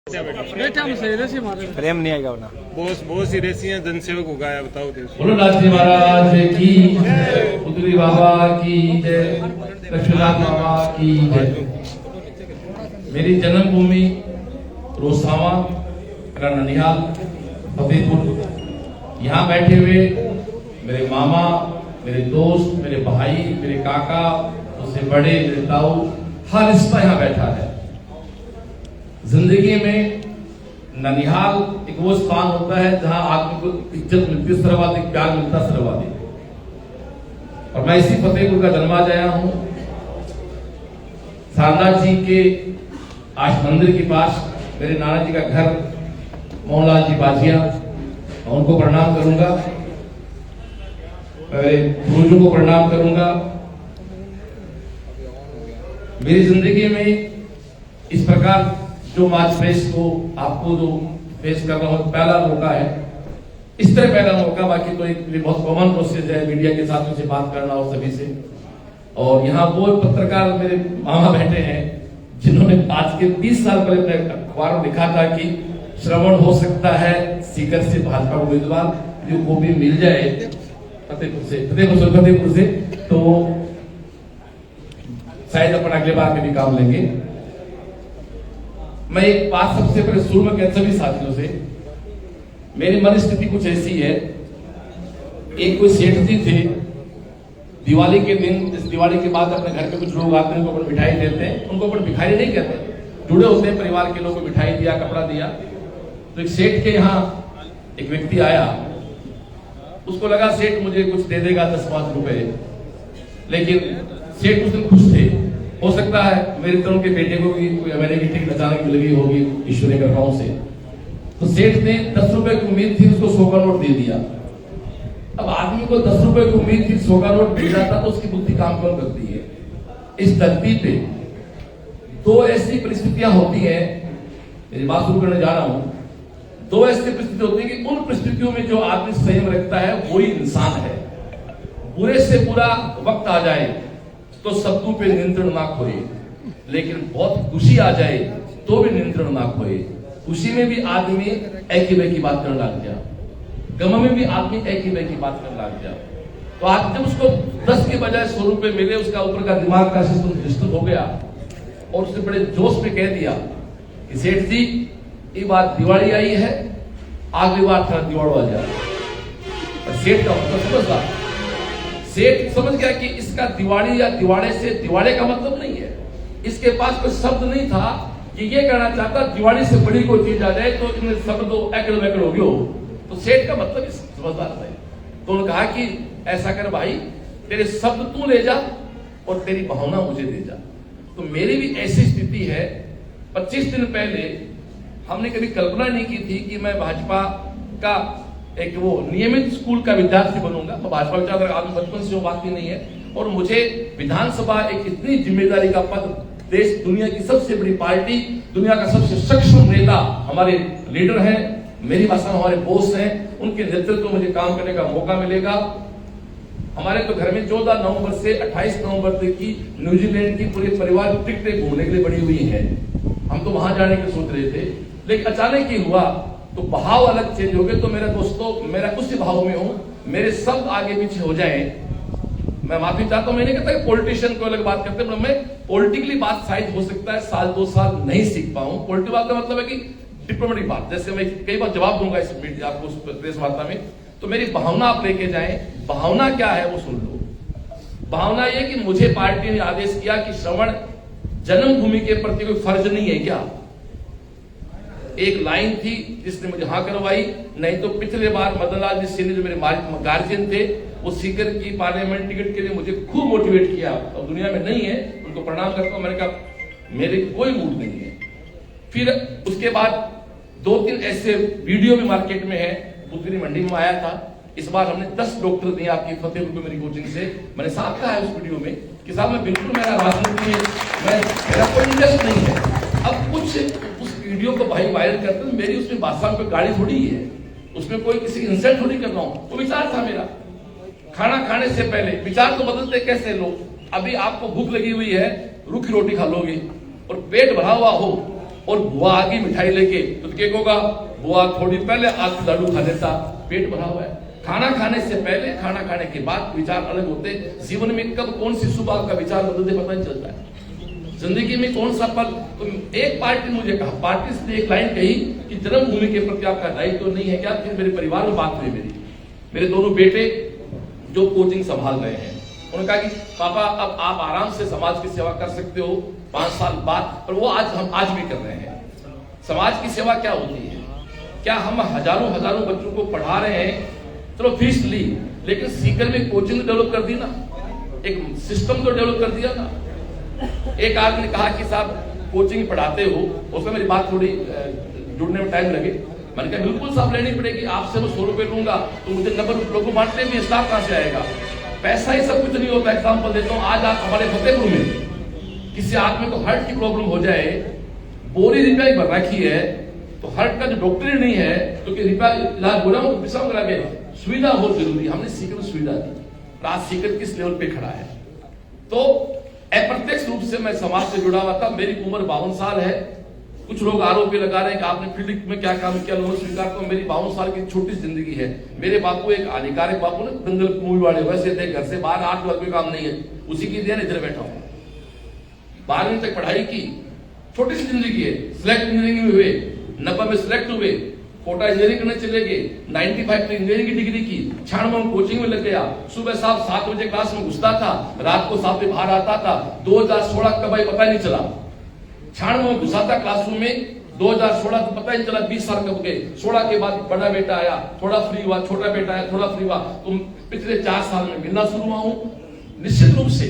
प्रेम नहीं आएगा ना बहुत सी रेसी हैं जनसेवक हो गया बताओ बोलो नाथजी महाराज की उदरी बाबा की जय, लक्ष्मीनाथ बाबा की जय। मेरी जन्मभूमि रोसावा, ननिहाल, फतेहपुर। यहाँ बैठे हुए मेरे मामा, मेरे दोस्त, मेरे भाई, मेरे काका, उससे बड़े मेरे ताऊ, हर रिश्ता यहाँ बैठा है। जिंदगी में ननिहाल एक वो स्थान होता है जहां आदमी को इज्जत मिलती है, सर्वाधिक प्यार मिलता है, सर्वाधिक। और मैं इसी फतेहपुर का जन्माजाया हूं। सारनाथ जी के आज मंदिर के पास मेरे नाना जी का घर, मोहनलाल जी बाजिया, मैं उनको प्रणाम करूंगा, मेरे गुरुजों को प्रणाम करूंगा। मेरी जिंदगी में इस प्रकार जो आज फेस को आपको जो फेस कर रहा हूं, पहला मौका है, इस तरह पहला मौका। बाकी तो एक बहुत कॉमन प्रोसेस है मीडिया के साथ मुझे बात करना और सभी से। और यहाँ वो पत्रकार मेरे मामा बैठे हैं जिन्होंने आज के 20 साल पहले अपने अखबार में लिखा था कि श्रवण हो सकता है सीकर से भाजपा उम्मीदवार, जो वो भी मिल जाए फतेहपुर से तो शायद अपन अगले बार में भी काम लेंगे। मैं एक बात सबसे पहले शुरू में कहता सभी साथियों से, मेरी मन स्थिति कुछ ऐसी है। एक कोई सेठ जी थे, दिवाली के दिन, इस दिवाली के बाद अपने घर पे कुछ लोग आते हैं, उनको अपन मिठाई देते हैं। उनको अपन भिखारी नहीं कहते, जुड़े होते हैं परिवार के लोगों को मिठाई दिया, कपड़ा दिया। तो एक सेठ के यहाँ एक व्यक्ति आया, उसको लगा सेठ मुझे कुछ दे देगा 10-5 रुपए, लेकिन सेठ उस दिन खुश थे। हो सकता है मेरे तरह के बेटे को भी कोई अमेरिका की टिकट अचानक मिल गई होगी ईश्वर के कृपाओं से। तो सेठ ने 10 रुपए की उम्मीद थी, उसको 100 का नोट दे दिया। अब आदमी को 10 रुपए की उम्मीद थी, 100 का नोट मिल जाता तो उसकी बुद्धि काम कौन करती है। इस धरती पे दो ऐसी परिस्थितियां होती है, मेरी बात शुरू करने जा रहा हूं। दो ऐसी परिस्थिति होती है कि उन परिस्थितियों में जो आदमी संयम रखता है वही इंसान है। बुरे से बुरा वक्त आ जाए तो शत्रु पे नियंत्रण ना खोए, लेकिन बहुत खुशी आ जाए तो भी नियंत्रण ना खोए। खुशी में भी आदमी एक ही वे की बात करने लग जाए, गम में भी आदमी एक ही वे की बात करने लग जाए। तो आज जब उसको 10 के बजाय 100 रुपए मिले, उसका ऊपर का दिमाग का सिस्टम डिस्टर्ब हो गया और उसने बड़े जोश में कह दिया कि सेठ जी ये बात दिवाली आई है, अगली बार थोड़ा दिवाड़ो आ जाए। सेठ का मतलब समझता, सेठ समझ गया कि इसका दिवाली या दिवाड़े से दिवाड़े का मतलब नहीं है। इसके पास कोई शब्द नहीं था कि ये कहना चाहता दिवाली से बड़ी कोई चीज आ जाए तो इन शब्द एकड़ वैकड़ हो गयो। तो सेठ का मतलब समझदार है। तो उन्होंने कहा कि ऐसा कर भाई, तेरे शब्द तू ले जा और तेरी भावना मुझे दे जा। तो मेरी भी ऐसी स्थिति है। 25 दिन पहले हमने कभी कल्पना नहीं की थी कि मैं भाजपा का एक वो नियमित स्कूल का विद्यार्थी बनूंगा। मैं भाजपा विचारधारा आदमी बचपन से वो बात ही नहीं है। और मुझे विधानसभा एक इतनी जिम्मेदारी का पद, देश दुनिया की सबसे बड़ी पार्टी, दुनिया का सबसे सक्षम नेता हमारे लीडर हैं, मेरी भाषा में हमारे बॉस हैं, उनके नेतृत्व में मुझे काम करने का मौका मिलेगा। हमारे तो घर में 14 नवंबर से 28 नवंबर तक की न्यूजीलैंड की पूरे परिवार टिकटें घूमने के लिए बड़ी हुई है। हम तो वहां जाने की सोच रहे थे, लेकिन अचानक ही हुआ तो भाव अलग चेंज हो गए। तो मेरा दोस्तों, मेरा उसी भाव में हूं, मेरे शब्द आगे पीछे हो जाए मैं माफी चाहता हूं। मैंने कहता कि पॉलिटिशियन को अलग बात करते हैं, मैं पॉलिटिकली बात शायद हो सकता है 1-2 साल नहीं सीख पाऊं। पॉलिटिकल बात का मतलब है कि डिप्लोमेटिक बात, जैसे मैं कई बार जवाब दूंगा इस मीडिया आपको प्रेस वार्ता में, तो मेरी भावना आप लेके जाएं। भावना क्या है वो सुन लो। भावना ये कि मुझे पार्टी ने आदेश किया कि श्रवण जन्मभूमि के प्रति कोई फर्ज नहीं है क्या। एक लाइन थी जिसने मुझे हाँ करवाई, नहीं तो पिछले बार मदन लाल जी सिंह जो मेरे गार्जियन थे, वो सीकर की पार्लियामेंट टिकट के लिए मुझे खूब मोटिवेट किया। और दुनिया में नहीं है, उनको प्रणाम करता हूं। मैंने कहा मेरे कोई मूड नहीं है। फिर उसके बाद 2-3 ऐसे वीडियो भी मार्केट में है। पुतली मंडी में आया था, इस बार हमने 10 डॉक्टर दिए आपकी फतेहपुर में मेरी कोचिंग से। मैंने साफ कहा है उस वीडियो में कि साहब मैं बिल्कुल, मेरा राजनीति में मेरा कोई इंटरेस्ट नहीं है। अब कुछ उस वीडियो को भाई वायरल करते हैं, मेरी उसमें भाषा में गाड़ी थोड़ी है, उसमें कोई किसी इंसल्ट थोड़ी कर रहा हूं। वो विचार था मेरा, खाना खाने से पहले विचार तो बदलते कैसे लोग। अभी आपको भूख लगी हुई है, रूखी रोटी खा लोगे और पेट भरा हुआ हो और बुआ आ गई मिठाई लेके तो क्या होगा, बुआ थोड़ी पहले आके लाडू खा लेता, पेट भरा हुआ है। खाना खाने से पहले, खाना खाने के बाद विचार अलग होते हैं। जीवन में कब कौन सी सुबह आपका विचार बदलते पता नहीं चलता है। जिंदगी में कौन सा पल, तो एक पार्टी ने मुझे कहा, पार्टी से एक लाइन कही कि जन्मभूमि के प्रति आपका दायित्व तो नहीं है क्या। फिर मेरे परिवार में बात हुई, मेरे दोनों बेटे जो कोचिंग संभाल रहे हैं, उन्होंने कहा कि पापा अब आप आराम से समाज की सेवा कर सकते हो 5 साल बाद। और वो हम आज भी कर रहे हैं। समाज की सेवा क्या होती है? क्या हम हजारों बच्चों को पढ़ा रहे हैं? चलो फीस ली, लेकिन सीकर में कोचिंग डेवलप कर दी ना, एक सिस्टम तो डेवलप कर दिया ना। एक आदमी ने कहा कि साहब कोचिंग पढ़ाते हो, उसमें मेरी बात थोड़ी जुड़ने में टाइम लगे। मैंने कहा बिल्कुल साहब लेनी पड़ेगी, आपसे मैं 100 रुपए लूंगा तो मुझे 90 रुपए को बांटने में स्टाफ कहां से आएगा? पैसा ही सब कुछ नहीं होता। एग्जाम्पल देता हूँ, आज आप हमारे फतेहपुर में किसी आदमी को हार्ट की प्रॉब्लम हो जाए, बोरी रिपेयर भर रखी है, तो हार्ट का जो डॉक्टर ही नहीं है, क्योंकि रिपेयर इलाज बोला विश्राम करा के सुविधा बहुत जरूरी। हमने सीकर में सुविधा दी, आज सीकर किस लेवल पे खड़ा है। तो अप्रत्यक्ष रूप से मैं समाज से जुड़ा हुआ था। मेरी उम्र 52 साल है। कुछ लोग आरोप भी लगा रहे हैं कि आपने फील्ड में क्या काम किया, लोगों स्वीकार को। मेरी 52 साल की छोटी जिंदगी है। मेरे बापू एक आधिकारिक बापू ने दंगल मूवी वाले वैसे थे, घर से बाहर 8 लाख काम नहीं है, उसी की देन इधर बैठा हूं। 12वीं तक पढ़ाई की, छोटी सी जिंदगी है। सिलेक्ट इंजीनियरिंग में हुए, 90 में सिलेक्ट हुए, कोटा इंजीनियरिंग करने चले गए, 95 में इंजीनियरिंग की डिग्री की, 96 में कोचिंग में लग गया। सुबह साहब 7 बजे क्लास में घुसता था, रात को 7 बजे बाहर आता था। 2016 कब आई पता नहीं चला। 96 में घुसा था क्लासरूम में, 2016 तो पता ही नहीं चला 20 साल कब गए। 16 के बाद बड़ा बेटा आया, थोड़ा फ्री हुआ, छोटा बेटा आया, थोड़ा फ्री हुआ। तो पिछले 4 साल में मिलना शुरू हुआ हूं। निश्चित रूप से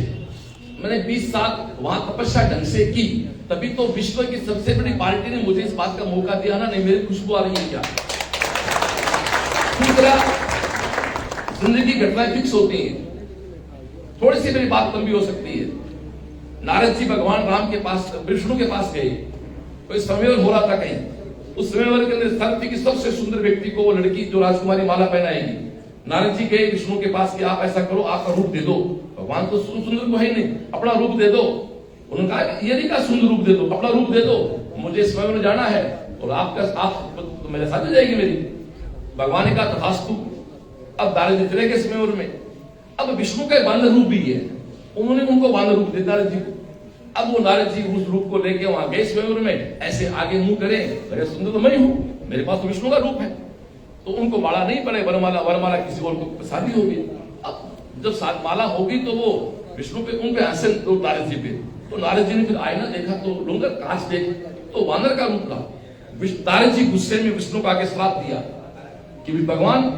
मैंने 20 साल वहां तपस्या ढंग से की, तभी तो विश्व की सबसे बड़ी पार्टी ने मुझे इस बात का मौका दिया ना। नहीं मेरी खुशबू आ रही है क्या? दूसरा, जिंदगी घटनाएं फिक्स होती हैं। थोड़ी सी मेरी बात लंबी हो सकती है। नारद जी भगवान राम के पास, विष्णु के पास गए, कोई संमेलन हो रहा था कहीं। उस संमेलन के अंदर शर्त थी कि सबसे सुंदर व्यक्ति को वो लड़की जो राजकुमारी माला पहनाएगी। नारद जी गए विष्णु के पास कि आप ऐसा करो, आपका रूप दे दो। भगवान तो सुंदर को है नहीं, अपना रूप दे दो। उन्होंने कहा ये नहीं कहा सुंदर रूप दे दो, अपना रूप दे दो, मुझे इस समय में जाना है और आप तो मेरे साथ जाएगी मेरी। भगवान ने कहा तथास्तु। अब नारद जी चले गए समय में। अब विष्णु का बानर रूप भी है, उन्होंने उनको बानर रूप दे नारद जी को। अब वो नारद जी उस रूप को लेके वहां गए स्वयंवर में, ऐसे आगे मुंह करे, अरे सुंदर तो मैं हूं, मेरे पास तो विष्णु का रूप है। तो उनको माला नहीं पड़े, वरमाला किसी और को शादी होगी। अब जब सात माला होगी तो वो विष्णु पे, उन पे हंसे तो नारद जी पे। तो नारद जी ने फिर आईना देखा तो लूंगा कांच देख, तो वानर का रूप था। नारद जी गुस्से में विष्णु को आके श्राप दिया कि भगवान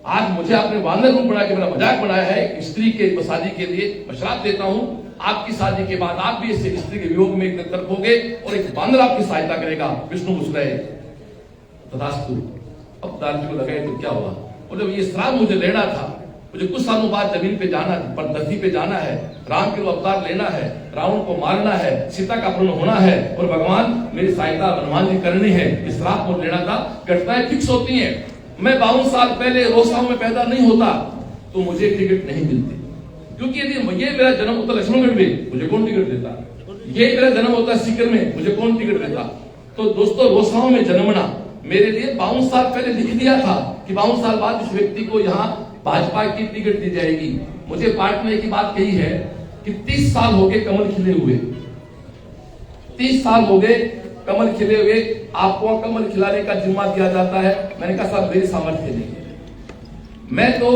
आज मुझे आपने वानर रूप बना के मेरा मजाक बनाया है स्त्री के शादी के लिए, मैं श्राप देता हूं, आपकी शादी के बाद आप भी इस स्त्री के वियोग में एक तड़पोगे और एक वानर आपकी सहायता करेगा। विष्णु घुस रहे तथास्तु। अब नारद जी को लगा तो क्या हुआ, बोले ये श्राप मुझे लेना था, मुझे कुछ सालों बाद जमीन पे जाना, पर धरती पे जाना है, राम के अवतार लेना है, रावण को मारना है, सीता का अपहरण होना है और भगवान मेरी सहायता हनुमान जी करनी है, इस श्राप को लेना था। घटनाएं फिक्स होती हैं। मैं 52 साल पहले रोसाऊ में पैदा नहीं होता तो मुझे टिकट नहीं मिलती, क्योंकि यदि ये मेरा जन्म होता लक्ष्मणगढ़ में, मुझे कौन टिकट देता? ये मेरा जन्म होता सीकर में, मुझे कौन टिकट देता? तो दोस्तों, रोसाऊ में जन्मना मेरे लिए 52 साल पहले लिख दिया था कि 52 साल बाद इस व्यक्ति को यहाँ भाजपा की टिकट दी जाएगी। मुझे पार्टी ने एक बात कही है कि 30 साल हो गए कमल खिले हुए, 30 साल हो गए कमल खिले हुए, आपको कमल खिलाने का जिम्मा दिया जाता है। मैंने कहा साहब मेरी सामर्थ्य नहीं, मैं तो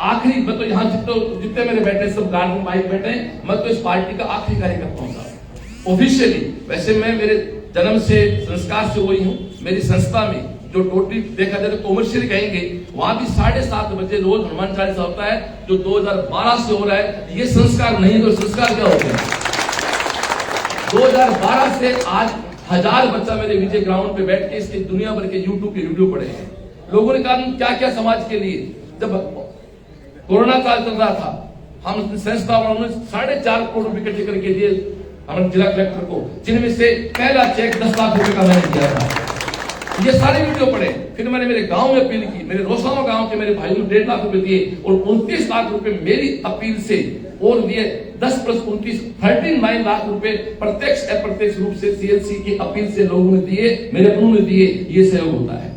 आखिरी, मैं तो यहाँ जितने मेरे बैठे सब गार्ड में बाइक बैठे, मैं तो इस पार्टी का आखिरी कार्यकर्ता हूँ ऑफिशियली। वैसे मैं मेरे जन्म से संस्कार से वही हूँ। मेरी संस्था में जो टोटली देखा जाए तो कॉमर्शियल कहेंगे, वहां भी 7:30 बजे रोज हनुमान चालीसा होता है, जो 2012 से हो रहा है। ये संस्कार नहीं तो संस्कार क्या होते हैं? 2012 से आज 1000 बच्चा मेरे विजय ग्राउंड पे बैठ के इसके दुनिया भर के यूट्यूब के वीडियो पढ़े हैं। लोगों ने कहा क्या क्या समाज के लिए। जब कोरोना काल चल रहा था, हम संस्था वालों ने 4.5 करोड़ रुपए इकट्ठे करके दिए हमारे जिला कलेक्टर को, जिनमें से पहला चेक 10 लाख रुपए का मैंने दिया था। ये सारे वीडियो पढ़े। फिर मैंने मेरे गांव में अपील की, मेरे रोसावा गांव के मेरे भाइयों ने 1.5 लाख रुपए दिए और 29 लाख रुपए मेरी अपील से और दिए 10+29 39 लाख रुपए प्रत्यक्ष अप्रत्यक्ष रूप से सीएलसी की अपील से लोगों ने दिए, मेरे अपनों ने दिए। ये सहयोग होता है।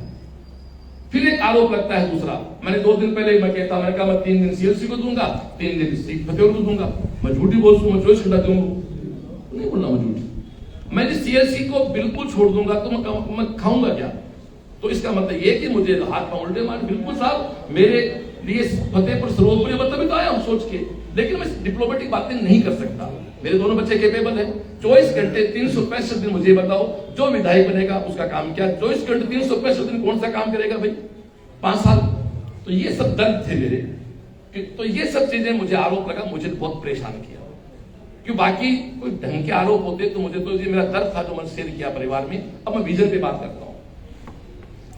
फिर एक आरोप लगता है दूसरा, मैंने 2 दिन पहले मैं कहता, मैंने कहा मैं 3 दिन सीएलसी को दूंगा, 3 दिन फतेहपुर को दूंगा। मैं झूठी बोलूं, मैं 24 घंटा दूंगा, नहीं बोलना मैं झूठी। मैं जिस सीएलसी को बिल्कुल छोड़ दूंगा तो मैं खाऊंगा क्या? तो इसका मतलब ये कि मुझे हाथ पांव उल्टे मार, बिल्कुल साहब मेरे लिए फतेहपुर सर्वोपरि मतलब भी तो आया हूं सोच के, लेकिन मैं डिप्लोमेटिक बातें नहीं कर सकता। मेरे दोनों बच्चे कैपेबल हैं। 24 घंटे 365 दिन मुझे बताओ, जो विधायक बनेगा उसका काम क्या? 24 घंटे 365 दिन कौन सा काम करेगा भाई? 5 साल। तो ये सब दर्द थे मेरे, तो ये सब चीजें मुझे आरोप लगा, मुझे बहुत परेशान किया। क्यों बाकी कोई ढंग के आरोप होते तो मुझे तो ये मेरा दर्द था जो मैंने शेयर किया परिवार में। अब मैं विजन पे बात करता हूं।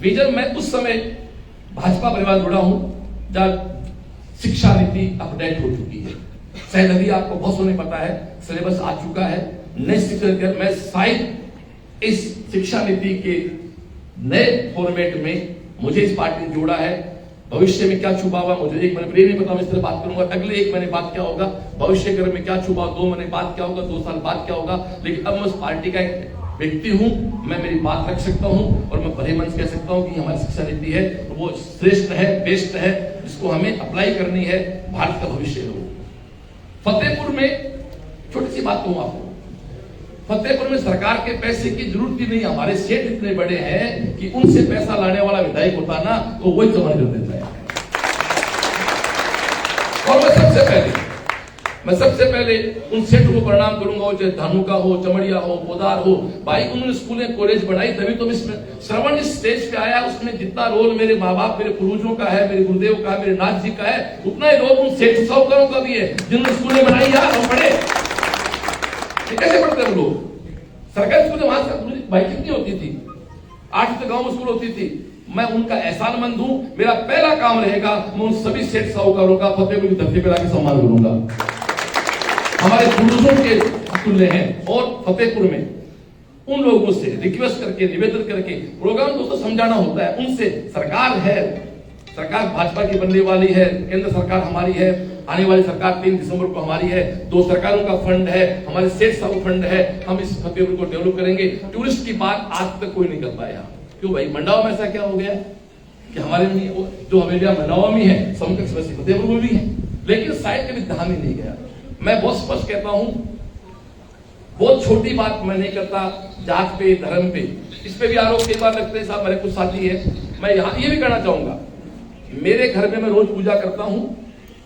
विजन, मैं उस समय भाजपा परिवार जुड़ा हूं जब शिक्षा नीति अपडेट हो चुकी है। शायद अभी आपको बहुत सोने पता है, सिलेबस आ चुका है। नई शिक्षा, मैं शायद इस शिक्षा नीति के नए फॉर्मेट में मुझे इस पार्टी ने जोड़ा है। भविष्य में क्या छुपा हुआ मुझे 1 महीने नहीं पता, मैं इस तरह बात करूंगा। अगले 1 महीने बाद क्या होगा, भविष्य घर में क्या छुपा, 2 महीने बाद क्या होगा, 2 साल बाद क्या होगा। लेकिन अब मैं उस पार्टी का एक व्यक्ति हूं, मैं मेरी बात रख सकता हूं और मैं भरे मन से कह सकता हूं कि हमारी शिक्षा नीति है वो श्रेष्ठ है, बेस्ट है, जिसको हमें अप्लाई करनी है, भारत का भविष्य हो। फतेहपुर में छोटी सी बात कहूं आपको, फतेहपुर में सरकार के पैसे की जरूरत ही नहीं। हमारे सेठ इतने बड़े हैं कि उनसे पैसा लाने वाला विधायक होता ना तो वही जमा कर देता है। और मैं सबसे पहले उन सेठ को प्रणाम करूंगा, चाहे धानुका हो, चमड़िया हो, पोदार हो। भाई उन्होंने स्कूलें कॉलेज बनाई, तभी तो श्रवण इस स्टेज पे आया। उसमें जितना रोल मेरे माँ बाप, मेरे पूर्वजों का है, मेरे गुरुदेव का है, मेरे नाथ जी का है, उतना ही रोल उन सेठ साहूकारों का भी है जिन्होंने स्कूलें बनाई। यार हम पढ़े, कैसे पढ़ते हैं लोग? सरकारी स्कूल वहां से भाई कितनी होती थी? 8 गांव में स्कूल होती थी। मैं उनका एहसानमंद हूं। मेरा पहला काम रहेगा, मैं उन सभी सेठ साहूकारों का फतेहपुर की धरती पर आके सम्मान करूंगा। हमारे पूर्वजों के तुल्य हैं। और फतेहपुर में उन लोगों से रिक्वेस्ट करके, निवेदन करके, प्रोग्राम दोस्तों समझाना होता है उनसे। सरकार है, सरकार भाजपा की बनने वाली है, केंद्र सरकार हमारी है, आने वाली सरकार 3 दिसंबर को हमारी है। 2 सरकारों का फंड है, हमारे सेठ साहू फंड है। हम इस फतेहपुर को डेवलप करेंगे। टूरिस्ट की बात आज तक कोई नहीं कर पाया। क्यों भाई? मंडावा में ऐसा क्या हो गया कि हमारे जो हवेलियां मंडावा में है, समकक्ष वैसी फतेहपुर में भी है, लेकिन शायद कभी ध्यान ही नहीं गया। मैं बहुत स्पष्ट कहता हूं, बहुत छोटी बात मैं नहीं करता, जात पे, धर्म पे, इस पे भी आरोप कई बार लगते हैं साहब। मेरे कुछ साथी है, मैं यहाँ ये भी कहना चाहूंगा, मेरे घर में मैं रोज पूजा करता हूं,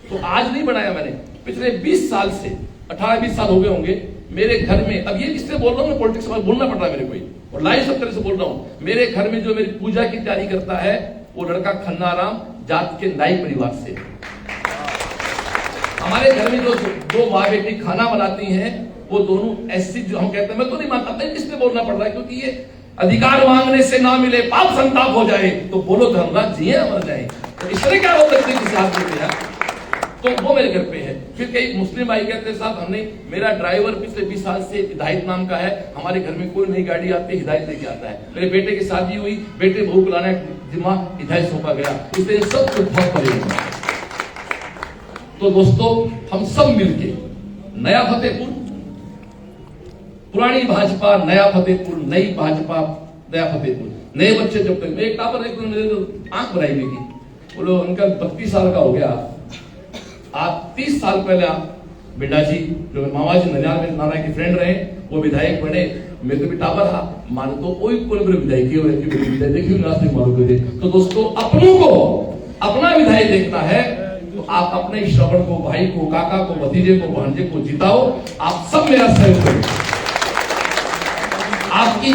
तो आज नहीं बनाया मैंने, पिछले 20 साल से 18-20 साल हो गए होंगे मेरे घर में। अब ये इसलिए बोल रहा हूँ, मैं पॉलिटिक्स में बोलना पड़ रहा है मेरे को, और लाइव सब तरह से बोल रहा हूँ। मेरे घर में जो मेरी पूजा की तैयारी करता है वो लड़का खन्नाराम जात के नाई परिवार से। हमारे घर में जो 2 माँ बेटी खाना बनाती हैं वो दोनों ऐसी, जो हम कहते हैं, मैं तो नहीं मानता, इसलिए बोलना पड़ रहा है क्योंकि ये अधिकार मांगने से ना मिले पाप संताप हो जाए, तो बोलो धर्मराज जिए मर जाए। तो इस तरह क्या हो सकते हैं किसी हाथ में? तो वो मेरे घर पे है। फिर कई मुस्लिम भाई कहते हैं साहब हमने, मेरा ड्राइवर पिछले 20 साल से हिदायत नाम का है, हमारे घर में कोई नई गाड़ी आती है हिदायत लेके आता है। मेरे बेटे की शादी हुई, बेटे बहू को लाने जिम्मा हिदायत सौंपा गया, इसलिए सब कुछ बहुत परेशान। तो दोस्तों हम सब मिलके नया फतेहपुर, पुरानी भाजपा, नया फतेहपुर, नई भाजपा, नया फतेहपुर, नए बच्चे जब तक। एक टापर एक आंख बनाई मेरी, बोलो उनका 32 साल का हो गया। आप 30 साल पहले आप बिड्डा जी जो मामा जी ननियाल में नाना के फ्रेंड रहे, वो विधायक बने, मेरे तो भी टावर था मान तो कोई विधायक देखिए मालूम। तो दोस्तों अपनों को अपना विधायक देखना है तो आप अपने श्रवण को, भाई को, काका को, भतीजे को, भांजे को जिताओ। आप सब मेरा सहयोग करें। आपकी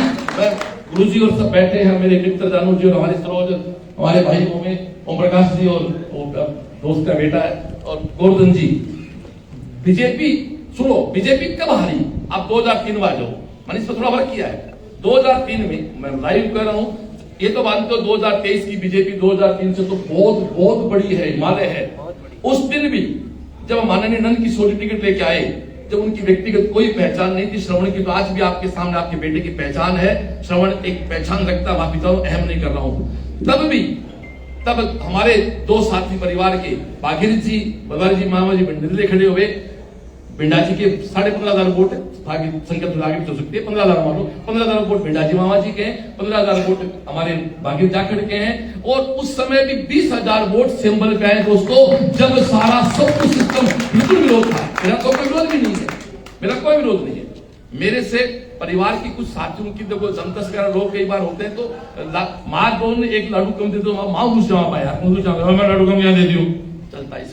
गुरु जी और सब बैठे हैं, मेरे मित्र जानू जी और हमारे सरोज, हमारे भाई में ओम प्रकाश जी और दोस्त का बेटा है और गोवर्धन जी। बीजेपी सुनो, बीजेपी कब हारी? आप 2003 में आ जाओ, मैंने इस पर थोड़ा वर्क किया है। 2003 में मैं लाइव कर रहा हूं, ये तो मानते हो 2023 की बीजेपी 2003 से तो बहुत बहुत बड़ी है, हिमालय है। उस दिन भी जब माननीय नंद किशोर टिकट लेके आए, जब उनकी व्यक्तिगत कोई पहचान नहीं थी श्रवण की, तो आज भी आपके सामने आपके बेटे की पहचान है। श्रवण एक पहचान रखता, माफी चाहूं अहम नहीं कर रहा हूं। तब हमारे 2 साथी परिवार के बाघिर जी, बलवारी जी, मामा जी मंदिर खड़े हुए, भिंडा जी के 15,500 वोट आगे संकल्प आगे चल सकती है, 15,000 मान लो, 15,000 वोट भिंडा जी मामा जी के हैं, 15,000 वोट हमारे भागीर जाखड़ के हैं, और उस समय भी 20,000 वोट सिंबल पे आए दोस्तों, जब सारा सब कुछ सिस्टम बिल्कुल विरोध था। मेरा तो कोई विरोध भी नहीं है, मेरा कोई विरोध नहीं है। मेरे से परिवार की कुछ साथियों की देखो जनतस का लोग कई बार होते हैं तो माँ बहन ने एक लाडू कम दे दो, माँ घुस जाओ पाया, मैं लाडू कम यहाँ दे दी हूँ, चलता है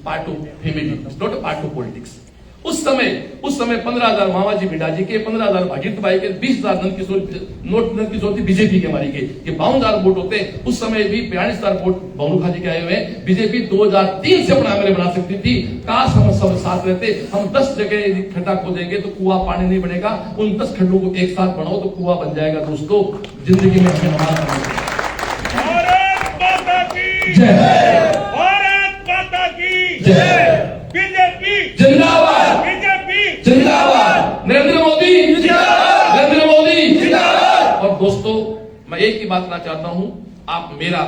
part of family, not a part of politics. उस समय 15,000 मामा जी भिंडा जी के, 15,000 भागीरथ भाई के, 20,000 नंद किशोर थी बीजेपी के हमारी के, ये 52,000 वोट होते हैं। उस समय भी 42,000 वोट भानु खाजी के आए हुए हैं। बीजेपी 2003 से अपना बना सकती थी, काश हम सब साथ रहते। हम 10 जगह खड्डा खोदेंगे तो कुआं पानी नहीं बनेगा, उन 10 खड्डों को एक साथ बनाओ तो कुआं बन जाएगा। दोस्तों जिंदगी में हमें भारत माता की जय, भारत माता की जय, बीजेपी जिंदाबाद, बीजेपी जिंदाबाद, नरेंद्र मोदी जिंदाबाद, नरेंद्र मोदी जिंदाबाद। और दोस्तों मैं एक ही बात कहना चाहता हूं, आप मेरा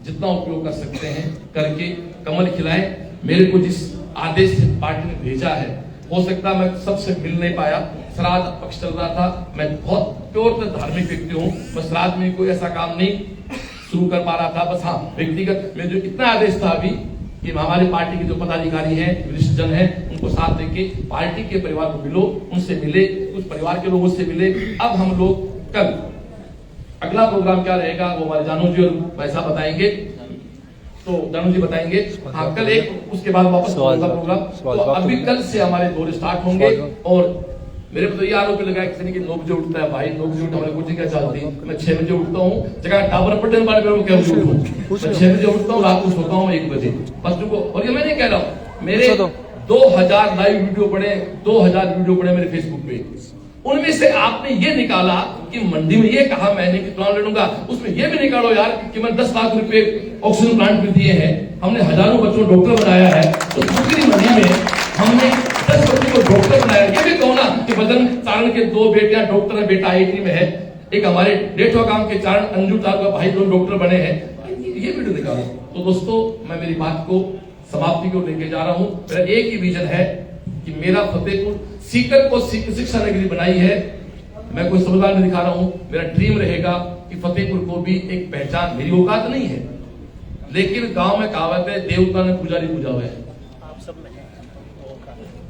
जितना उपयोग कर सकते हैं करके कमल खिलाएं। मेरे को जिस आदेश से पार्टी ने भेजा है, हो सकता मैं सबसे मिल नहीं पाया, श्राद्ध पक्ष चल रहा था, मैं बहुत प्योर धार्मिक व्यक्ति हूं, मैं श्राद्ध में कोई ऐसा काम नहीं शुरू कर पा रहा था। बस हाँ व्यक्तिगत में जो इतना आदेश था अभी कि हमारी पार्टी के जो पदाधिकारी हैं, वरिष्ठ जन हैं, उनको साथ देके पार्टी के परिवार को मिलो, उनसे मिले, कुछ परिवार के लोगों से मिले। अब हम लोग कल अगला प्रोग्राम क्या रहेगा वो हमारे जानू जी और वैसा बताएंगे, तो जानू जी बताएंगे। हाँ कल एक उसके बाद वापस प्रोग्राम, तो अभी कल से हमारे दौरे स्टार्ट होंगे। और मेरे को तो ये आरोप लगाया किसी ने कि 9 बजे उठता है, भाई 9 बजे उठा हमारे कुछ क्या चलती, मैं 6 बजे उठता हूँ, जगह टावर पटन वाले मेरे को क्या उठूं, मैं 6 बजे उठता हूँ, रात को सोता हूँ 1 बजे बच्चों को। और ये मैं नहीं कह रहा हूँ, मेरे 2000 लाइव वीडियो पड़े, 2000 वीडियो पड़े मेरे फेसबुक पे। उनमें से आपने ये निकाला कि मंडी में ये कहा मैंने कि चुनाव लड़ूंगा, उसमें ये भी निकालो यार कि मैं 10 लाख रुपए ऑक्सीजन प्लांट भी दिए हैं, हमने हजारों बच्चों डॉक्टर बनाया है, तो दूसरी मंडी में हमने 10 बच्चों को डॉक्टर बनाया। ये भी कहो ना कि बदन चारण के 2 बेटियां डॉक्टर है, बेटा IIT में है, एक हमारे डेठवा गांव के चारण अंजू का भाई 2 डॉक्टर बने हैं, ये वीडियो निकालो। तो दोस्तों मैं मेरी बात को समाप्ति को लेके जा रहा हूं। मेरा एक ही विजन है कि मेरा फतेहपुर सीकर को शिक्षा नगरी बनाई है, मैं कोई समुदाय नहीं दिखा रहा हूं, मेरा ड्रीम रहेगा कि फतेहपुर को भी एक पहचान, मेरी औकात नहीं है, लेकिन गांव में कहावत है देवता ने पुजारी पूजा हुआ है,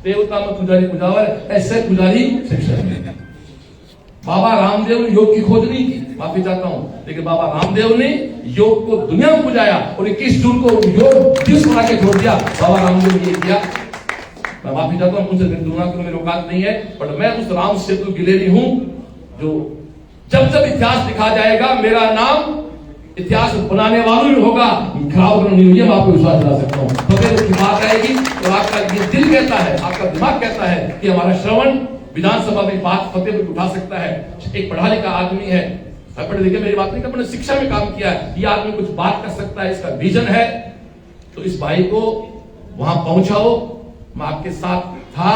देवता में पुजारी पूजा हुआ है, ऐसे पुजारी शिक्षा। बाबा रामदेव ने योग की खोज नहीं की, माफी चाहता हूं, लेकिन बाबा रामदेव ने योग को दुनिया में पुजाया और 21 जून को योग दिवस बना के छोड़ दिया। बाबा रामदेव ने ये किया, मैं माफी चाहता हूं, उनसे तुलना करूं, मेरी औकात नहीं है, बट मैं उस राम सेतु गिलेरी हूं जो जब जब इतिहास लिखा जाएगा मेरा नाम इतिहास बनाने वालों ही होगा, खराब नहीं हुई है, मैं आपको विश्वास दिला सकता हूं। फतेहपुर की बात आएगी तो आपका ये दिल कहता है, आपका दिमाग कहता है कि हमारा श्रवण विधानसभा में बात फतेहपुर उठा सकता है। एक पढ़ा लिखा आदमी है, पढ़े लिखे मेरी बात नहीं कर, मैंने शिक्षा में काम किया है, ये आदमी कुछ बात कर सकता है, इसका विजन है, तो इस भाई को वहां पहुंचाओ। मैं आपके साथ था,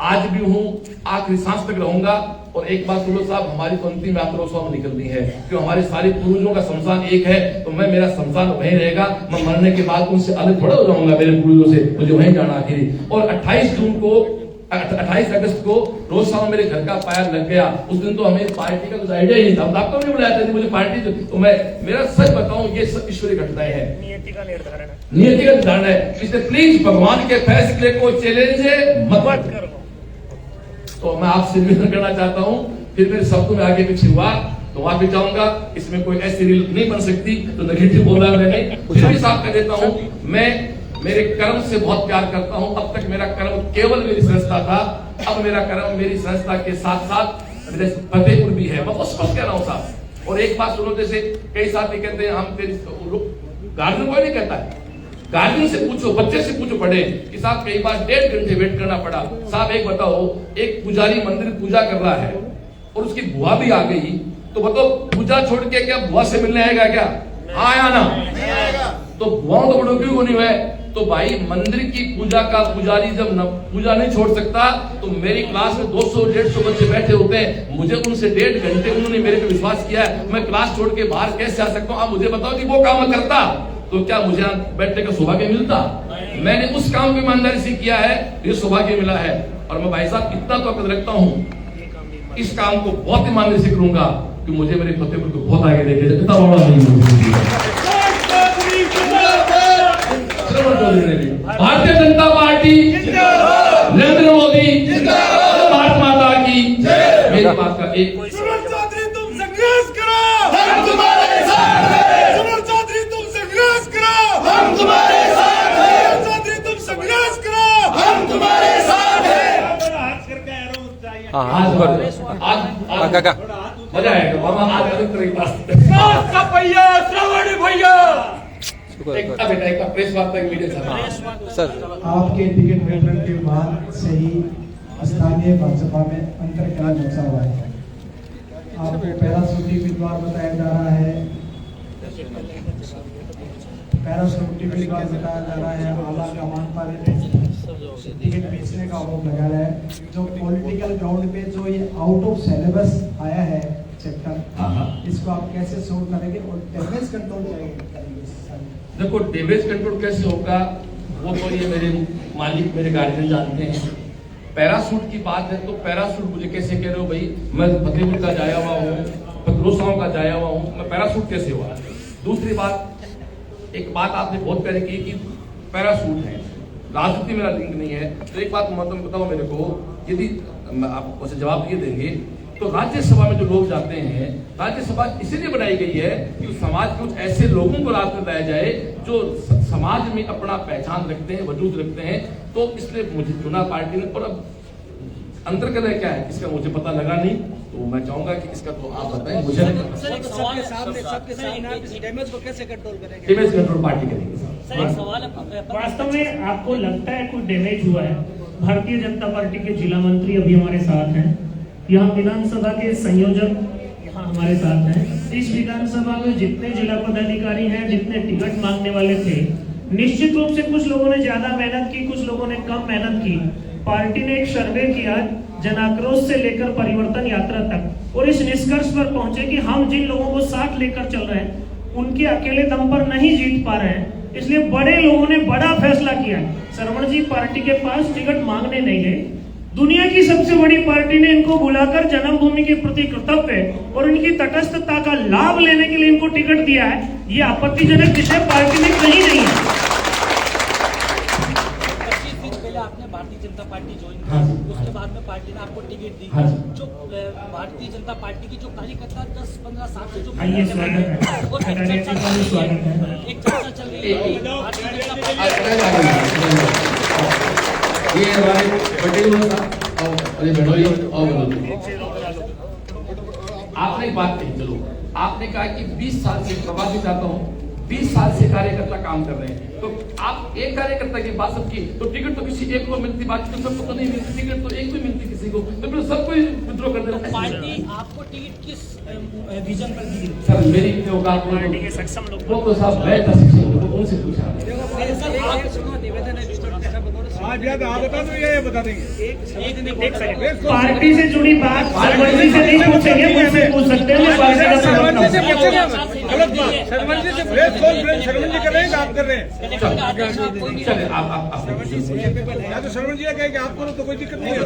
आज भी हूं, आखिरी सांस तक रहूंगा। और एक बात सुनो साहब, हमारी तो अंतिम यात्रा उस वक्त निकलनी है, क्यों हमारे सारे पूर्वजों का शमशान एक है, तो मैं मेरा शमशान वहीं रहेगा, मैं मरने के बाद उनसे अलग थोड़ा हो जाऊंगा, मेरे पूर्वजों से मुझे वहीं जाना आखिरी। और 28 अगस्त को रोज शाम मेरे घर का पायर लग गया, उस दिन तो हमें पार्टी का कुछ आइडिया ही नहीं था, आपको नहीं बुलाया था मुझे पार्टी, तो मैं मेरा सच बताऊं ये सब ईश्वरीय घटनाएं हैं, नियति का निर्धारण है। इसलिए प्लीज भगवान के फैसले को चैलेंज मत करो। तो मैं आपसे निवेदन करना चाहता हूं, फिर मेरे शब्दों में आगे पीछे हुआ तो वहां भी जाऊंगा, इसमें कोई ऐसी रील नहीं बन सकती तो नेगेटिव बोल रहा मैंने, फिर भी साफ कर देता हूं, मैं मेरे कर्म से बहुत प्यार करता हूं। अब तक मेरा कर्म केवल मेरी संस्था था, अब मेरा कर्म मेरी संस्था के साथ साथ मेरे फतेहपुर भी है, मैं बहुत स्पष्ट कह रहा हूं साहब। और एक बात सुनो, जैसे कई साथी कहते हैं हम तेरी, गार्जियन कोई नहीं कहता है, गार्जियन से पूछो, बच्चे से पूछो पढ़े कि साहब कई बार 1.5 घंटे वेट करना पड़ा। साहब एक बताओ, एक पुजारी मंदिर पूजा कर रहा है और उसकी बुआ भी आ गई, तो बताओ पूजा छोड़ के क्या बुआ से मिलने आएगा क्या? आया ना, तो बुआ तो बड़ों क्यों नहीं हुए? तो भाई मंदिर की पूजा का पुजारी जब पूजा नहीं छोड़ सकता, तो मेरी क्लास में 200-150 बच्चे बैठे होते हैं, मुझे उनसे 1.5 घंटे उन्होंने मेरे पे विश्वास किया है, मैं क्लास छोड़ के बाहर कैसे आ सकता हूँ? आप मुझे बताओ कि वो काम करता तो क्या मुझे यहाँ बैठने का सौभाग्य मिलता? मैंने उस काम को ईमानदारी से किया है, ये सौभाग्य मिला है। और मैं भाई साहब इतना तो अकद रखता हूँ, इस काम को बहुत ईमानदारी से करूंगा कि मुझे मेरे फतेहपुर को बहुत आगे लेके जाए। इतना बड़ा नहीं भारतीय जनता पार्टी, नरेंद्र मोदी, भारत माता की मेरी बात का एक चौधरी तुम संघर्ष करो, हम तुम्हारे साथ हैं। चौधरी तुम संघर्ष करो, हम तुम्हारे साथ हैं। चौधरी तुम संघर्ष करो, हम तुम्हारे साथ हैं। हाँ आज काका मजा आएगा मामा। आज एक प्रेस वार्ता की मीडिया सर आपके टिकट वितरण के बाद से ही स्थानीय भाजपा में अंतरकलह मचा हुआ है। आपको पैराशूटी उम्मीदवार बताया जा रहा है, पैराशूटी उम्मीदवार बताया जा रहा है। आला कमान पर टिकट बेचने का आरोप लगा रहा है। जो पॉलिटिकल ग्राउंड पे जो ये आउट ऑफ सिलेबस आया है चैप्टर, इसको आप कैसे सोल्व करेंगे और डैमेज कंट्रोल करेंगे? देखो, डैमेज कंट्रोल कैसे होगा वो तो ये मेरे मालिक, मेरे गार्जियन जानते हैं। पैराशूट की बात है तो पैराशूट मुझे कैसे कह रहे हो भाई? मैं फतेहपुर का जाया हुआ हूँ, पतरोसाओं का जाया हुआ हूँ, मैं पैराशूट कैसे हुआ? दूसरी बात, एक बात आपने बहुत पहले की कि पैराशूट है, राजनीति मेरा लिंक नहीं है। तो एक बात मतलब बताओ मेरे को, यदि आप उसे जवाब ये देंगे तो राज्यसभा में जो लोग जाते हैं, राज्यसभा इसलिए बनाई गई है कि समाज के कुछ ऐसे लोगों को राज में लाया जाए जो समाज में अपना पहचान रखते हैं, वजूद रखते हैं। तो इसलिए मुझे चुना पार्टी ने। और अब अंतर्कलह क्या है इसका मुझे पता लगा नहीं, तो मैं चाहूंगा कि इसका तो आप बताएं। मुझे डैमेज को कैसे कंट्रोल करेंगे? डैमेज कंट्रोल पार्टी करेंगे। सर एक सवाल, वास्तव में आपको लगता है कुछ डैमेज हुआ है? भारतीय जनता पार्टी के जिला मंत्री अभी हमारे साथ हैं, यहाँ विधानसभा के संयोजक यहाँ हमारे साथ हैं। इस विधानसभा में जितने जिला पदाधिकारी हैं, जितने टिकट मांगने वाले थे, निश्चित रूप से कुछ लोगों ने ज्यादा मेहनत की, कुछ लोगों ने कम मेहनत की। पार्टी ने एक सर्वे किया जनाक्रोश से लेकर परिवर्तन यात्रा तक, और इस निष्कर्ष पर पहुंचे कि हम जिन लोगों को साथ लेकर चल रहे हैं उनके अकेले दम पर नहीं जीत पा रहे हैं। इसलिए बड़े लोगों ने बड़ा फैसला किया। श्रवण जी पार्टी के पास टिकट मांगने नहीं गए, दुनिया की सबसे बड़ी पार्टी ने इनको बुलाकर जन्मभूमि के प्रति कर्तव्य और इनकी तटस्थता का लाभ लेने के लिए इनको टिकट दिया है। ये आपत्तिजनक विषय पार्टी ने कहीं नहीं है। 25 दिन पहले आपने भारतीय जनता पार्टी ज्वाइन हाँ जी, की, उसके बाद में पार्टी ने आपको टिकट दी। हाँ जी। जो भारतीय जनता पार्टी की जो कार्यकर्ता 10-15 साल से जो आइए, स्वागत है। और एक चर्चा चल रही है भारतीय जनता पार्टी ये हमारे पटेल साहब और ये भड़ोली और आपने एक बात कही, चलो आपने कहा कि 20 साल से प्रवासी जाता हूँ, 20 साल से कार्यकर्ता काम कर रहे हैं, तो आप एक कार्यकर्ता की बात सबकी, तो टिकट तो किसी एक को मिलती, बाकी तो सबको तो नहीं मिलती, टिकट तो एक को मिलती किसी को, तो फिर सबको ही विद्रोह कर देना। पार्टी आपको टिकट किस विजन पर दी? सर मेरी औकात पार्टी के सक्षम लोग वो तो साहब मैं शिक्षक हूँ, उनसे पूछा। निवेदन है आज याद आप बता दो, ये बता देंगे। एक सेकंड, पार्टी से जुड़ी बात सरवण जी से नहीं पूछेंगे, मुझसे पूछ सकते हैं। मैं पार्टी का सरवण जी से प्रवक्ता पूछेंगे, हूं। गलत बात। सरवण जी से प्रेस कॉन्फ्रेंस सरवण जी कर रहे हैं, आप कर रहे हैं। चलिए आप या तो सरवण जी कहे कि आप करो तो कोई दिक्कत नहीं है।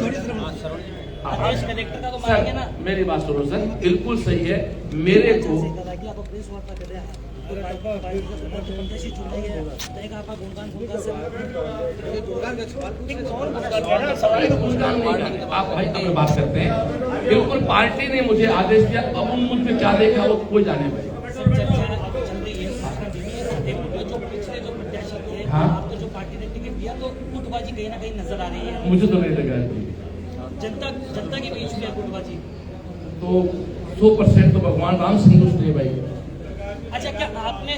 कलेक्टर का तो मानेंगे ना। सर मेरी बात सुनो सर, बिल्कुल सही है। मेरे को आप भाई अपनी बात करते हैं, बिल्कुल पार्टी ने मुझे आदेश दिया, अब उन मुझ में क्या देखा वो कोई जाने भाई। जो पिछले जो प्रत्याशी थे, हाँ? आपको जो पार्टी ने टिकट दिया तो गुटबाजी कहीं ना कहीं नजर आ रही है। मुझे तो नहीं लगा, जनता के बीच में गुटबाजी तो 100% तो भगवान राम संतुष्ट है भाई। अच्छा, क्या आपने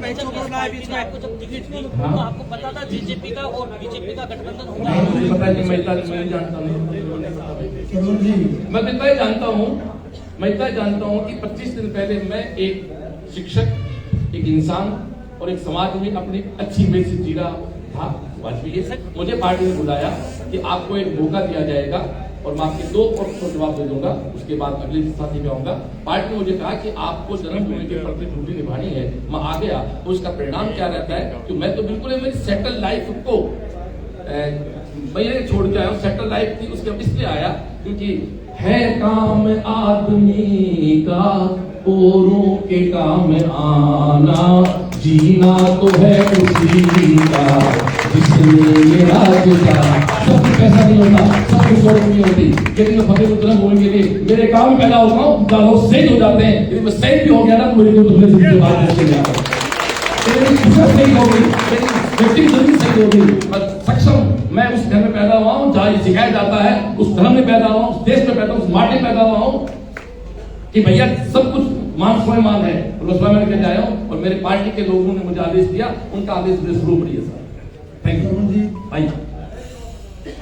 जब टिकट दी हाँ? तो आपको पता था बीजेपी का और बीजेपी का गठबंधन होगा? नहीं, मुझे पता है कि मैं नहीं जानता हूँ, सरवण जी मैं इतना ही जानता हूँ, मैं इतना जानता हूँ कि 25 दिन पहले मैं एक शिक्षक, एक इंसान और एक समाज में अपनी अच्छी इमेज से जी रहा था। वाजपेयी मुझे पार्टी ने बुलाया कि आपको एक मौका दिया जाएगा और मैं आपके 2 प्रश्नों को जवाब दे दूंगा, उसके बाद अगले साथी में आऊंगा। पार्टी ने मुझे कहा कि आपको जन्मभूमि के प्रति ड्यूटी निभानी है, मैं आ गया, तो उसका परिणाम क्या रहता है कि मैं तो बिल्कुल मेरी सेटल लाइफ को मैं छोड़ के आया हूँ। सेटल लाइफ थी उसके इसलिए आया क्योंकि है काम आदमी का औरों के काम आना, जीना तो है उसी का जिसने मेरा जीता। सब कुछ पैसा नहीं होता, सब कुछ शौक नहीं होती, लेकिन मैं फतेहपुर जन्मभूमि के लिए मेरे काम में पैदा होता हूँ, लोग शहीद हो जाते हैं। यदि मैं शहीद भी हो गया ना तो मेरी दूसरे जिंदगी के बाद सही होगी, व्यक्ति जल्दी सही होगी। सक्षम मैं उस घर में पैदा हुआ हूँ जहाँ सिखाया जाता है, उस धर्म में पैदा हुआ हूँ, उस देश में पैदा, उस माटी में पैदा हुआ हूँ कि भैया सब कुछ मान स्वयं है। मैं कहते आया हूँ और मेरे पार्टी के लोगों ने मुझे आदेश दिया, उनका आदेश मुझे शुरू पड़ी है सर। थैंक यू जी। भाई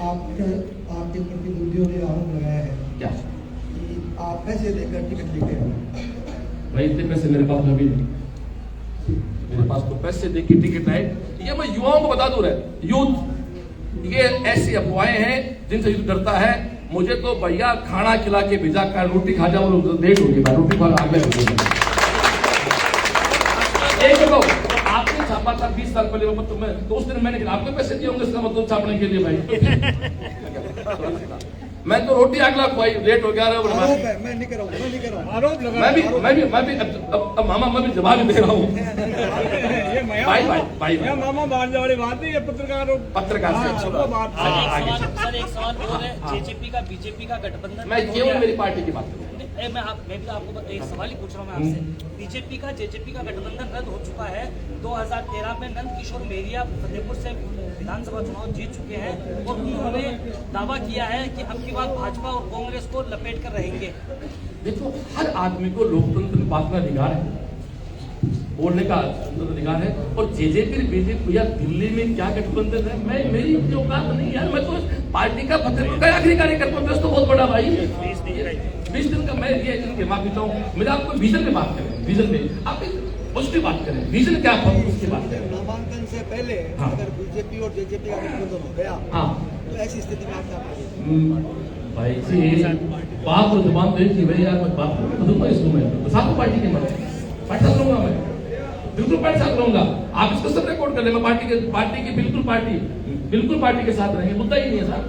आपके प्रतिद्वंदियों ने आरोप लगाया है क्या कि आप पैसे देकर टिकट लेते हैं। भाई इतने पैसे मेरे पास में भी नहीं, मेरे पास तो पैसे देके टिकट आए। ये मैं युवाओं को बता दूं, यूथ ये ऐसी अफवाहें हैं जिनसे युद्ध डरता है। मुझे तो भैया खाना खिला के भेजा कर, रोटी खा जाओ, लेट हो गई, रोटी खा आगे हो गई। एक बताओ, आपने छापा था 20 साल पहले, तो उस दिन मैंने आपको पैसे दिए होंगे, इसका मतलब छापने के लिए भाई। मैं तो रोटी अगला खुआई, लेट हो गया। मैं नहीं कर रहा हूँ, आरोप लगा, मैं भी अब मामा मैं भी जवाब दे रहा हूँ। भाई मामा बात वाली बात नहीं है, पत्रकार से सर एक सवाल और है, जेजेपी का बीजेपी का गठबंधन मैं केवल मेरी पार्टी की बात करूँ। मैं भी आपको एक सवाल ही पूछ रहा हूँ मैं आपसे। बीजेपी का जेजेपी का गठबंधन रद्द हो चुका है। 2013 में नंद किशोर मेरिया फतेहपुर से विधानसभा चुनाव जीत चुके हैं और उन्होंने दावा किया है कि अब की बार भाजपा और कांग्रेस को लपेट कर रहेंगे। देखो, हर आदमी को लोकतंत्र में बात का अधिकार है, बोलने का अधिकार है। और जेजेपी बीजेपी या दिल्ली में क्या गठबंधन है, मैं मेरी औकात नहीं यार। मैं तो पार्टी का फतेहपुर का आखिरी कार्यकर्ता हूँ, तो बहुत बड़ा भाई 20 दिन का मैं ये इनके माफी चाहूँ। मेरा आपको विजन में बात करें, विजन में आप पॉजिटिव बात करें, विजन क्या है उसकी बात करें। नामांकन से पहले अगर बीजेपी और जेजेपी का गठबंधन हो गया तो ऐसी स्थिति में आप भाई जी बात तो जबान दे कि भाई यार मैं बात करूंगा इसको, मैं साथ पार्टी के मत पार्टी साथ रहूंगा, मैं बिल्कुल पार्टी साथ रहूंगा। आप इसको सब रिकॉर्ड कर ले, मैं पार्टी की बिल्कुल पार्टी के साथ रहेंगे, मुद्दा ही नहीं है साहब।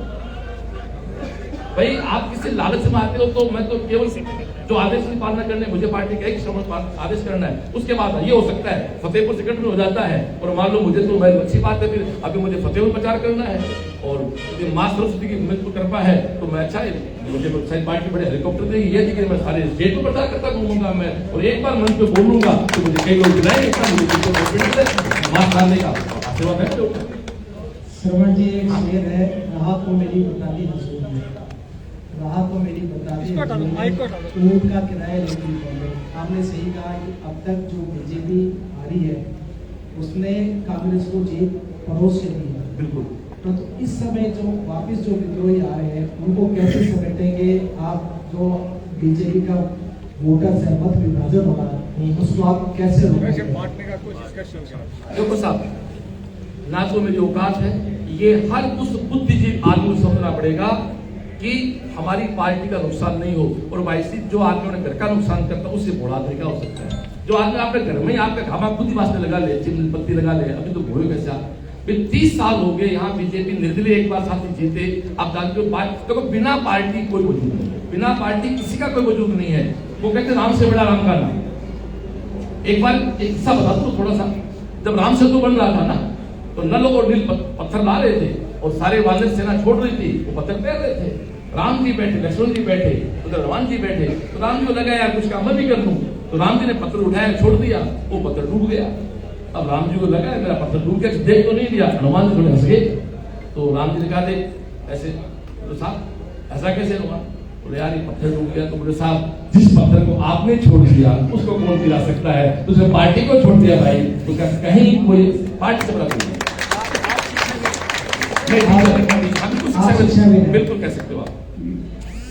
भाई आप किसी लालच में आते हो तो मैं तो केवल जो आदेश की पालना करने, मुझे पार्टी का एक शब्द आदेश करना है, उसके बाद ये हो सकता है फतेहपुर टिकट में हो जाता है और मान लो मुझे तो मैं अच्छी बात है, फिर अभी मुझे फतेहपुर प्रचार करना है और मां सरस्वती की मुझे कृपा है तो मैं अच्छा है, मुझे सारी पार्टी बड़े हेलीकॉप्टर देगी, ये थी कि मैं सारे स्टेट में प्रचार करता घूमूंगा मैं, और एक बार मंच पे बोलूंगा तो मुझे कई लोग बुलाएंगे, मां खाने का आशीर्वाद है। श्रवण जी एक शेर है, राहत को मेरी बताती हंसूं, राहत को मेरी बताती ऊँट का किराया लेती है। आपने सही कहा कि अब तक जो बीजेपी आ रही है उसने कांग्रेस को जीत पड़ोस से दी है, बिल्कुल। तो इस समय जो वापस जो विद्रोही आ रहे हैं उनको कैसे समेटेंगे आप? जो बीजेपी का वोटर सहमत विभाजन होगा उसको आप कैसे रोकेंगे? देखो साहब, ना तो मेरी औकात है, ये हर उस बुद्धिजीवी आदमी को समझना पड़ेगा कि हमारी पार्टी का नुकसान नहीं हो। और वैसे जो आदमी अपने घर का नुकसान करता है उससे बड़ा आदमी क्या हो सकता है? जो आदमी अपने घर में आपका घामा खुद ही वास्ते लगा ले, चिन्ह पत्ती लगा ले, अभी तो भोए कैसा 30 साल हो गए यहाँ बीजेपी निर्दलीय एक बार साथी जीते। आप जानते हो तो बिना पार्टी कोई वजूद नहीं, बिना पार्टी किसी का कोई वजूद नहीं है। वो कहते राम से बड़ा राम का नाम। एक बार एक किस्सा बता दो थोड़ा सा, जब राम सेतु बन रहा था ना तो नल और नील पत्थर ला रहे थे और सारे वानर सेना छोड़ रही थी, वो पत्थर तैर रहे थे। राम जी बैठे, लक्ष्मण जी बैठे, उधर हनुमान जी बैठे, तो राम जी को लगा यार कुछ काम मैं भी कर लूं, तो राम जी ने पत्थर उठाया छोड़ दिया, वो पत्थर डूब गया। अब राम जी को लगा मेरा पत्थर डूब गया, देख तो नहीं दिया, हनुमान जी थोड़े हंस गए। तो राम जी ने कहा देख ऐसे, तो साहब ऐसा कैसे हुआ? बोले यार ये पत्थर डूब गया। तो बोले साहब जिस पत्थर को आपने छोड़ दिया उसको कौन गिरा सकता है? तो पार्टी को छोड़ दिया भाई, तो कहीं कोई पार्टी से बड़ा बिल्कुल कह सकते हो आप।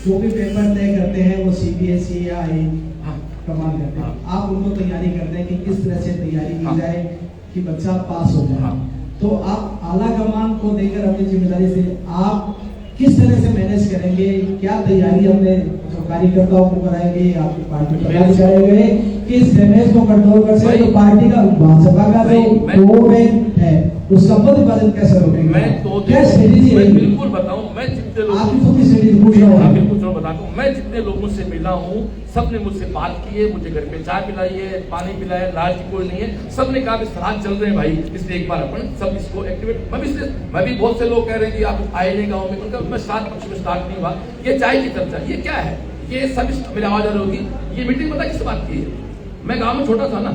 जो भी पेपर तय करते हैं वो सीबीएसई या प्रमाण करते हैं, आप उनको तैयारी करते हैं कि किस तरह से तैयारी की जाए कि बच्चा पास हो जाए। तो आप आला कमान को देकर अपनी जिम्मेदारी से आप किस तरह से मैनेज करेंगे, क्या तैयारी अपने जो कार्यकर्ताओं को कराएंगे, आपकी पार्टी प्रधान करेंगे कि इस रमेश को कंट्रोल कर सके, तो पार्टी का भाजपा का जो कोड है उसका विभाजन कैसे रोकेंगे? मैं तो क्या स्ट्रेटेजी है? बिल्कुल बताऊं, मैं जितने लोगों आपकी खुद की स्ट्रेटेजी पूछ रहा हूँ। बिल्कुल जरूर बताता हूँ। मैं जितने लोगों से मिला हूँ सबने मुझसे बात की है, मुझे घर पे चाय पिलाई है, पानी पिलाया, लाज की कोई नहीं है। सबने कहा कि श्राद्ध चल रहे हैं भाई, इसलिए एक बार अपन सब इसको एक्टिवेट। मैं भी बहुत से लोग कह रहे हैं कि आप आए नहीं गाँव में, उनका मैं श्राद्ध पक्ष में स्टार्ट नहीं हुआ। ये चाय की चर्चा, ये क्या है? ये सब मेरी आवाज आ रही होगी। ये मीटिंग पता किस बात की है? मैं गाँव में छोटा था ना,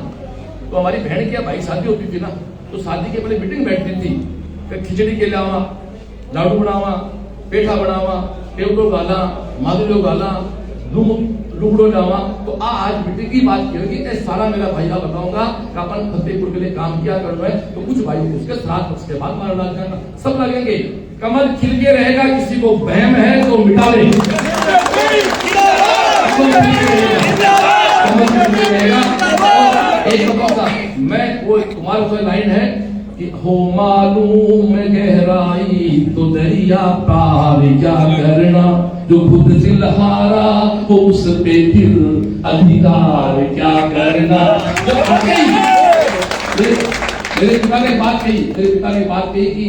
तो हमारी बहन की भाई शादी होती थी ना, तो शादी के पहले मीटिंग बैठती थी, खिचड़ी के लावा, लाडू बनावा, पेठा बनावा, पेवड़ो गाला, मादुलो गाला, लुगड़ो लावा। तो आज मीटिंग की बात की होगी कि सारा मेरा भैया बताऊंगा कि अपन फतेहपुर के लिए काम किया कर रहे हैं, तो कुछ भाई उसके श्राद्ध पक्ष के बाद मारा डाल जाना, सब लगेंगे। कमल खिल के रहेगा, किसी को वहम है तो मिटा ले। एक मैं वो तुम्हारा कोई लाइन है कि हो मालूम गहराई तो दरिया पार क्या करना, जो खुद दिलहारा हो उस पे फिर अधिकार क्या करना। मेरे पिता ने बात कही कि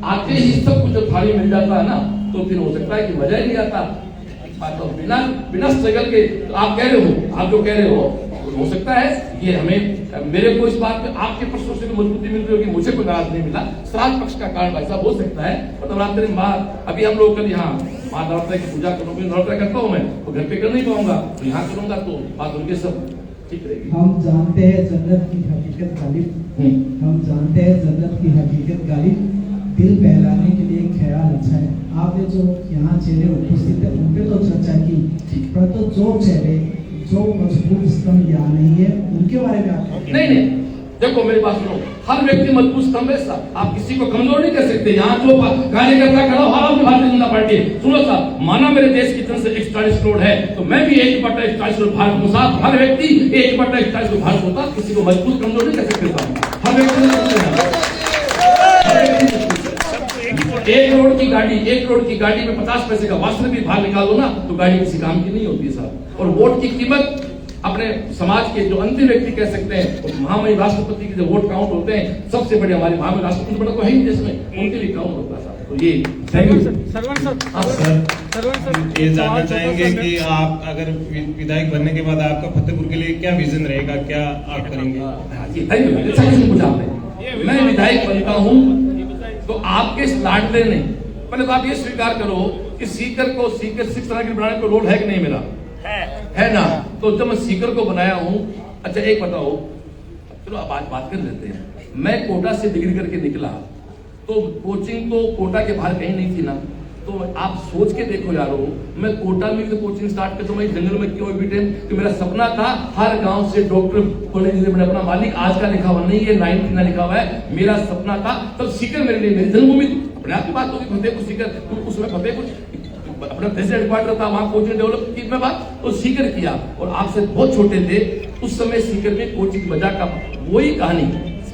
आते ही सब कुछ जब थाली मिल जाता है ना, तो फिर हो सकता है कि मजा ही नहीं आता। तो बिना स्ट्रगल के आप कह रहे हो, आप जो कह रहे हो सकता है ये हमें, मेरे को इस बात में आपके प्रश्नों से मजबूती मिल रही होगी, मुझे कोई नाराज नहीं मिला। श्राद्ध पक्ष का कारण भाई साहब हो सकता है, और नवरात्रि में अभी हम लोग कल यहाँ माँ नवरात्रि की पूजा करूंगी, नवरात्रि करता हूँ मैं, तो घर पे कर नहीं पाऊंगा, तो यहाँ करूंगा तो बात उनके सब ठीक रहेगी। हम जानते हैं जन्नत की हकीकत गालिब, हम जानते हैं जन्नत की हकीकत गालिब, दिल बहलाने के लिए ख्याल अच्छा है। आपने जो यहाँ चेहरे उपस्थित है उन पे तो चर्चा की, पर तो जो चेहरे जो मजबूत स्तंभ यहाँ नहीं है उनके बारे में आप नहीं, देखो मेरी बात सुनो, हर व्यक्ति मजबूत स्तंभ है साहब, आप किसी को कमजोर नहीं कर सकते। यहाँ जो कार्यकर्ता खड़ा हो, हर भारतीय जनता पार्टी, सुनो साहब, माना मेरे देश की जनसंख्या 140 करोड़ है, तो मैं भी 1/41 करोड़ भारत हूँ साहब। हर व्यक्ति 1/41 करोड़ भारत होता, किसी को मजबूत कमजोर नहीं कर सकते साहब। हर व्यक्ति 1 करोड़ की गाड़ी में 50 पैसे का वास्त्र भी बाहर निकाल दो ना, तो गाड़ी किसी काम की नहीं होती साहब। और वोट की कीमत अपने समाज के जो अंतिम व्यक्ति कह सकते हैं, महामहिम राष्ट्रपति के जो वोट काउंट होते हैं, सबसे बड़े हमारे महामहिम राष्ट्रपति बड़ा तो है ही देश में, उनके लिए काउंट होता है साहब। तो ये थैंक यू सर। ये जानना चाहेंगे कि आप अगर विधायक बनने के बाद आपका फतेहपुर के लिए क्या विजन रहेगा, क्या आप करेंगे? Thank you. अच्छा क्वेश्चन पूछा आपने। मैं विधायक बनता हूँ तो आपके लाडले नहीं, पहले तो आप ये स्वीकार करो कि सीकर 6 तरह के बनाने को रोल है कि नहीं मेरा? है ना? तो जब मैं सीकर को बनाया हूँ, अच्छा एक बताओ, चलो अब आज बात कर लेते हैं। मैं कोटा से डिग्री करके निकला, तो कोचिंग तो कोटा के बाहर कहीं नहीं थी ना, तो आप सोच के देखो यारो, मैं कोटा में तो कोचिंग स्टार्ट करता हूँ, मैं जंगल में क्यों भी टाइम, कि मेरा सपना था हर गांव से डॉक्टर कॉलेज से अपना मालिक आज का लिखा हुआ नहीं है, 9 ना लिखा हुआ है, मेरा सपना था। तब सीकर मेरे लिए मेरी जन्मभूमि, अपने आप की बात होगी, फतेहपुर सीकर, उसमें फतेहपुर अपना तहसील हेडक्वार्टर था, वहां कोचिंग डेवलप की मैं बात तो सीकर किया। और आपसे बहुत छोटे थे उस समय सीकर में कोचिंग बजा का वही कहानी,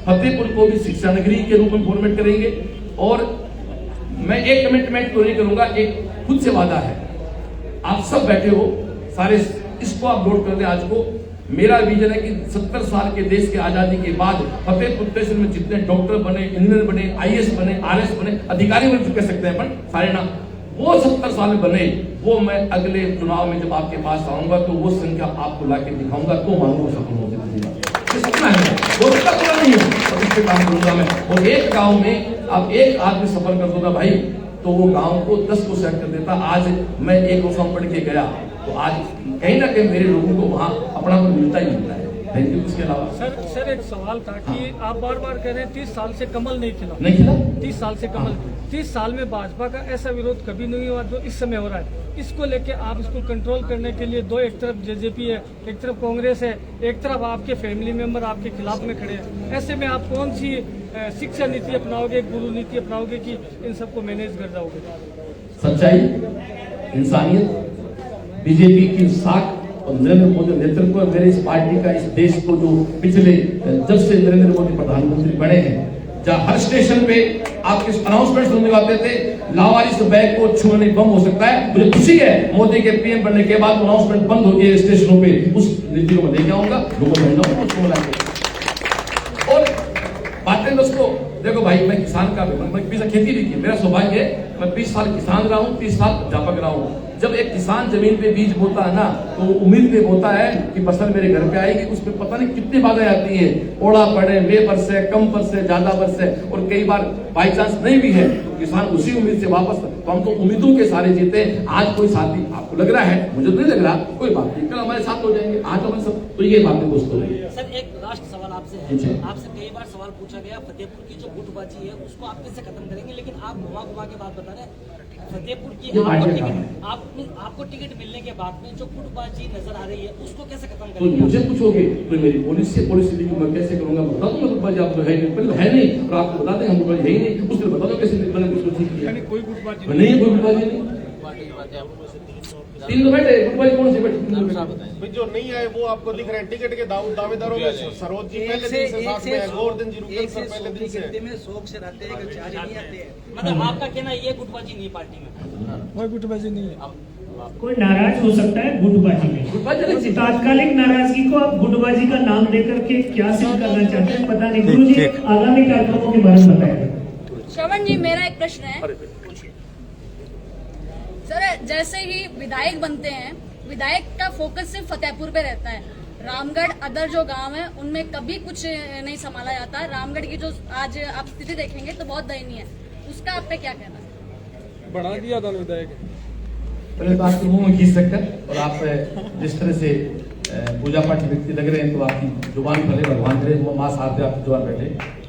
फतेहपुर को भी शिक्षा नगरी के रूप में फॉर्मेट करेंगे। और मैं एक कमिटमेंट तो नहीं करूंगा, एक खुद से वादा है, आप सब बैठे हो सारे, इसको आप नोट कर लें आज को। मेरा विजन है कि 70 साल के देश के आजादी के बाद फतेहपुर तहसील में जितने डॉक्टर बने, इंजीनियर बने, IAS बने, RS बने, अधिकारी बन कह सकते हैं अपन सारे ना, वो 70 साल में बने, वो मैं अगले चुनाव में जब आपके पास आऊंगा तो वो संख्या आपको ला के दिखाऊंगा, तो मानूंगा सफल हो जाएगा। सपना है, वो पूरा नहीं है, तो इस पे काम करूंगा मैं। और एक गांव में आप एक आदमी सफल कर दो ना भाई, तो वो गांव को 10 को सेट कर देता। आज मैं एक रोज़ पढ़ के गया, तो आज कहीं ना कहीं मेरे लोगों को वहाँ अपना को मिलता ही मिलता है। Thank you. इसके अलावा सर एक सवाल था कि आप बार बार कह रहे हैं 30 साल से कमल नहीं खिला, 30 साल से कमल, 30 साल में भाजपा का ऐसा विरोध कभी नहीं हुआ जो इस समय हो रहा है। इसको लेके आप इसको कंट्रोल करने के लिए, दो एक तरफ JJP है, एक तरफ कांग्रेस है, एक तरफ आपके फैमिली मेंबर आपके खिलाफ में खड़े हैं, ऐसे में आप कौन सी शिक्षा नीति अपनाओगे, गुरु नीति अपनाओगे कि इन सबको मैनेज कर जाओगे? सच्चाई, इंसानियत, बीजेपी की साख और नरेंद्र मोदी नेतृत्व में मेरे इस पार्टी का, इस देश को जो पिछले जब से नरेंद्र मोदी प्रधानमंत्री बने हैं, जहां हर स्टेशन पे आपके अनाउंसमेंट सुनने को आते थे, लावारिस बैग को छूने बम हो सकता है। मुझे खुशी है मोदी के पीएम बनने के बाद अनाउंसमेंट बंद हो गए स्टेशनों पे, उस नीति को मैं लेके आऊंगा, लोगों को भेजना उसको लाएंगे। और बातें दोस्तों देखो भाई, मैं किसान का मैं पीछे खेती भी की, मेरा सौभाग्य है मैं 20 साल किसान रहा हूँ, 30 साल अध्यापक रहा हूँ। जब एक किसान जमीन पे बीज बोता है ना, तो उम्मीद पे बोता है कि फसल मेरे घर पे आएगी, उसमें पता नहीं कितनी बाधाएं आती है, ओड़ा पड़े, वे बरसे, कम बरसे, ज्यादा बरसे, और कई बार बाई चांस नहीं भी है तो किसान उसी उम्मीद से वापस, तो हम तो उम्मीदों के सारे जीते। आज कोई साथी आपको लग रहा है, मुझे तो नहीं लग रहा, कोई बात नहीं, कल हमारे साथ हो जाएंगे, आज हमारे सब। तो ये बातें दोस्तों सर, एक लास्ट सवाल आपसे है। आपसे कई बार सवाल पूछा गया, फतेहपुर की जो गुटबाजी है उसको आप कैसे खत्म करेंगे, लेकिन आप घुमा घुमा के बात बता रहे हैं फतेहपुर की आपको टिकट मिलने के बाद में जो गुटबाजी नजर आ रही है उसको कैसे खत्म तो करेंगे? मुझे पूछोगे तो मेरी पॉलिसी मैं कैसे करूंगा, बता दूंगा गुटबाजी आप तो है नहीं, पहले है नहीं, और आपको बता दें हम गुटबाजी है ही नहीं, उसके बता दो कैसे मैंने कुछ ठीक किया, कोई गुटबाजी नहीं, कोई गुटबाजी नहीं। तीन लोग बैठे, गुटबाजी कौन से भाई जो नहीं आए वो आपको दिख रहे हैं टिकट के दावेदारों में सरोज जी पहले दिन से साथ में है, गोवर्धन जी रुकन सर पहले दिन से में शौक से रहते हैं कि चार नहीं आते हैं। मतलब आपका कहना ये गुटबाजी नहीं पार्टी में? कोई गुटबाजी नहीं है। कोई नाराज हो सकता है गुटबाजी में, तात्कालिक नाराजगी को आप गुटबाजी का नाम देकर के क्या सिद्ध करना चाहते हैं पता नहीं। गुरु जी आगामी कार्यक्रमों के बारे में बताएंगे। श्रवण जी, मेरा एक प्रश्न है सर, जैसे ही विधायक बनते हैं, विधायक का फोकस सिर्फ फतेहपुर पे रहता है, रामगढ़ अदर जो गांव है उनमें कभी कुछ नहीं संभाला जाता। रामगढ़ की जो आज आप स्थिति देखेंगे तो बहुत दयनीय है, उसका आप पे क्या कहना है? बढ़ा दिया था विधायक। पहले तो आपके मुंह में खींच सकते हैं, और आप जिस तरह से पूजा पाठ व्यक्ति लग रहे हैं तो आपकी जुबान भले भगवान करे, माँ साथ दे आपकी जुबान बैठे।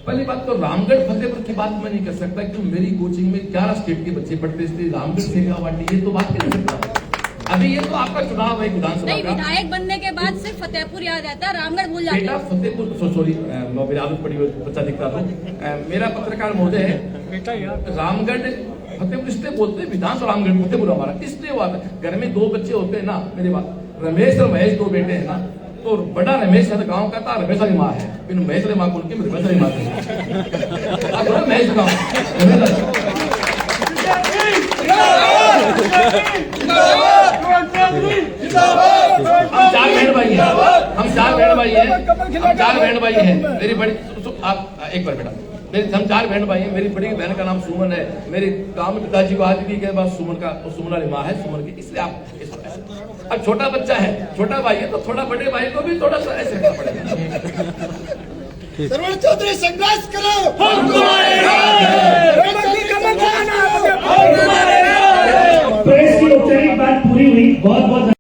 पहली बात तो रामगढ़ फतेहपुर की बात मैं नहीं कर सकता, क्योंकि मेरी कोचिंग में 11 स्टेट के बच्चे पढ़ते, इसलिए रामगढ़ से ये तो बात कर नहीं सकता। अभी ये तो आपका चुनाव है विधानसभा नहीं, का। विधायक बनने के बाद सिर्फ फतेहपुर याद रहता है, रामगढ़ भूल जाते बेटा हैं। फतेहपुर, सॉरी मेरी आदत पड़ी बच्चा दिखता था। मेरा पत्रकार महोदय है, रामगढ़ फतेहपुर इसलिए बोलते हैं, विधानसभा रामगढ़ फतेहपुर हमारा इसलिए बात है। घर में 2 बच्चे होते हैं ना, मेरी बात रमेश और महेश 2 बेटे हैं ना, तो बड़ा रमेश है गांव का था, रमेश की माँ है, फिर महेश की माँ बोल के रमेश की माँ है, महेश गाँव। हम 4 बहन भाई हैं, हम 4 बहन भाई हैं, मेरी बड़ी आप एक बार बेटा, हम 4 बहन भाई हैं, मेरी बड़ी बहन का नाम सुमन है, मेरे गांव में पिताजी को आज भी के बाद सुमन का, सुमन वाली माँ है सुमन की, इसलिए आप अब छोटा बच्चा है, छोटा भाई है, तो थोड़ा बड़े भाई को भी थोड़ा सा ऐसे करना पड़ेगा। सरवण चौधरी संघर्ष करो, हम तुम्हारे साथ हैं। प्रेस की औपचारिक बात पूरी हुई, बहुत बहुत